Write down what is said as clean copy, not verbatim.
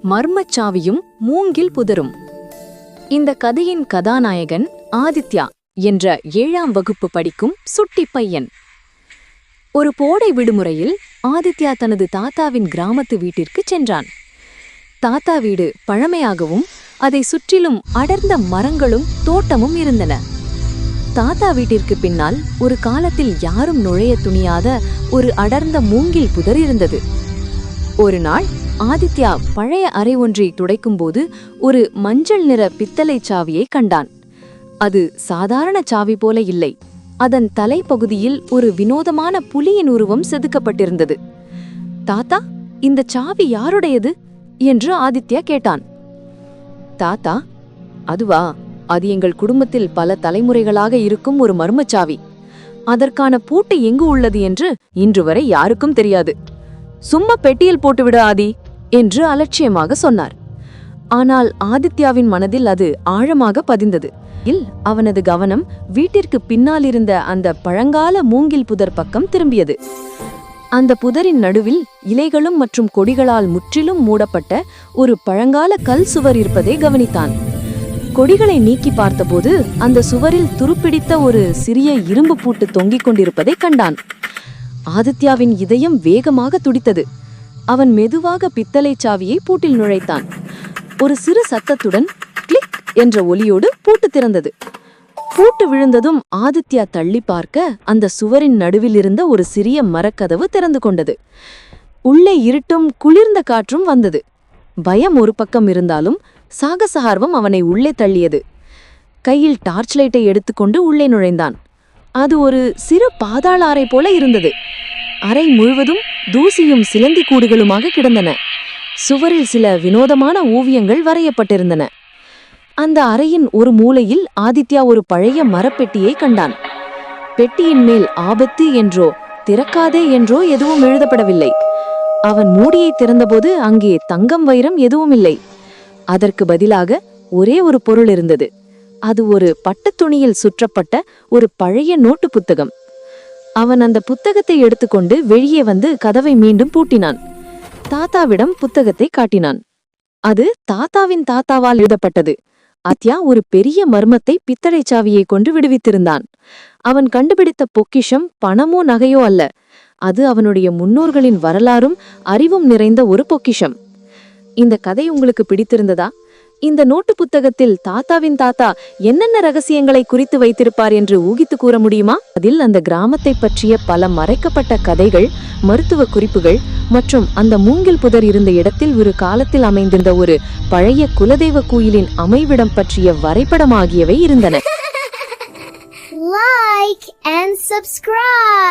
மர்மச்சாவியும் மூங்கில் புதரும். இந்த கதையின் கதாநாயகன் ஆதித்யா என்ற 7ஆம் வகுப்பு படிக்கும் சுட்டி பையன். ஒரு கோடை விடுமுறையில் ஆதித்யா தனது தாத்தாவின் கிராமத்து வீட்டிற்கு சென்றான். தாத்தா வீடு பழமையாகவும் அதை சுற்றிலும் அடர்ந்த மரங்களும் தோட்டமும் இருந்தன. தாத்தா வீட்டிற்கு பின்னால் ஒரு காலத்தில் யாரும் நுழைய துணியாத ஒரு அடர்ந்த மூங்கில் புதர் இருந்தது. ஒரு நாள் ஆதித்யா பழைய அறை ஒன்றை துடைக்கும்போது ஒரு மஞ்சள் நிற பித்தளை சாவியை கண்டான். அது சாதாரண சாவி போல இல்லை. அதன் தலைப்பகுதியில் ஒரு வினோதமான புலியின் உருவம் செதுக்கப்பட்டிருந்தது. தாத்தா, இந்த சாவி யாருடையது என்று ஆதித்யா கேட்டான். தாத்தா, அதுவா, அது எங்கள் குடும்பத்தில் பல தலைமுறைகளாக இருக்கும் ஒரு மர்மச்சாவி. அதற்கான பூட்டு எங்கு உள்ளது என்று இன்று வரை யாருக்கும் தெரியாது. சும்மா பெட்டியில் போட்டுவிடு ஆதி என்று அலட்சியமாக சொன்னார். ஆனால் ஆதித்யாவின் மனதில் அது ஆழமாக பதிந்தது. அவனது கவனம் வீட்டிற்கு பின்னால் இருந்த அந்த பழங்கால மூங்கில் புதர் பக்கம் திரும்பியது. அந்த புதரின் நடுவில் இலைகளும் மற்றும் கொடிகளால் முற்றிலும் மூடப்பட்ட ஒரு பழங்கால கல் சுவர் இருப்பதை கவனித்தான். கொடிகளை நீக்கி பார்த்தபோது அந்த சுவரில் துருப்பிடித்த ஒரு சிறிய இரும்பு பூட்டு தொங்கிக் கொண்டிருப்பதை கண்டான். ஆதித்யாவின் இதயம் வேகமாக துடித்தது. அவன் மெதுவாக பித்தளை சாவியை பூட்டில் நுழைத்தான். ஒரு சிறு சத்தத்துடன் கிளிக் என்ற ஒலியோடு பூட்டு திறந்தது. பூட்டு விழுந்ததும் ஆதித்யா தள்ளி பார்க்க அந்த சுவரின் நடுவில் இருந்த ஒரு சிறிய மரக்கதவு திறந்து கொண்டது. உள்ளே இருட்டும் குளிர்ந்த காற்றும் வந்தது. பயம் ஒரு பக்கம் இருந்தாலும் சாகச ஆர்வம் அவனை உள்ளே தள்ளியது. கையில் டார்ச் லைட்டை எடுத்துக்கொண்டு உள்ளே நுழைந்தான். அது ஒரு சிறு பாதாள அறை போல இருந்தது. அறை முழுவதும் தூசியும் சிலந்தி கூடுகளுமாக கிடந்தன. சுவரில் சில வினோதமான ஓவியங்கள் வரையப்பட்டிருந்தன. அந்த அறையின் ஒரு மூலையில் ஆதித்யா ஒரு பழைய மரப்பெட்டியை கண்டான். பெட்டியின் மேல் ஆபத்து என்றோ திறக்காதே என்றோ எதுவும் எழுதப்படவில்லை. அவன் மூடியை திறந்தபோது அங்கே தங்கம் வைரம் எதுவும் இல்லை. அதற்கு பதிலாக ஒரே ஒரு பொருள் இருந்தது. அது ஒரு பட்டுத் துணியில் சுற்றப்பட்ட ஒரு பழைய நோட்டு புத்தகம். அவன் அந்த புத்தகத்தை எடுத்துக்கொண்டு வெளியே வந்து கதவை மீண்டும் பூட்டினான். தாத்தாவிடம் புத்தகத்தை காட்டினான். அது தாத்தாவின் தாத்தாவால் எழுதப்பட்டது. ஆதித்யா ஒரு பெரிய மர்மத்தை பித்தளை சாவியை கொண்டு விடுவித்திருந்தான். அவன் கண்டுபிடித்த பொக்கிஷம் பணமோ நகையோ அல்ல. அது அவனுடைய முன்னோர்களின் வரலாறும் அறிவும் நிறைந்த ஒரு பொக்கிஷம். இந்த கதை உங்களுக்கு பிடித்திருந்ததா? இந்த நோட்டு புத்தகத்தில் தாத்தாவின் தாத்தா என்னென்ன ரகசியங்களை குறித்து வைத்திருப்பார் என்று ஊகித்து கூற முடியுமா? அதில் அந்த கிராமத்தை பற்றிய பல மறைக்கப்பட்ட கதைகள், மருத்துவ குறிப்புகள் மற்றும் அந்த மூங்கில் புதர் இருந்த இடத்தில் ஒரு காலத்தில் அமைந்திருந்த ஒரு பழைய குலதெய்வ கோயிலின் அமைவிடம் பற்றிய வரைபடம் ஆகியவை இருந்தன. Like and subscribe.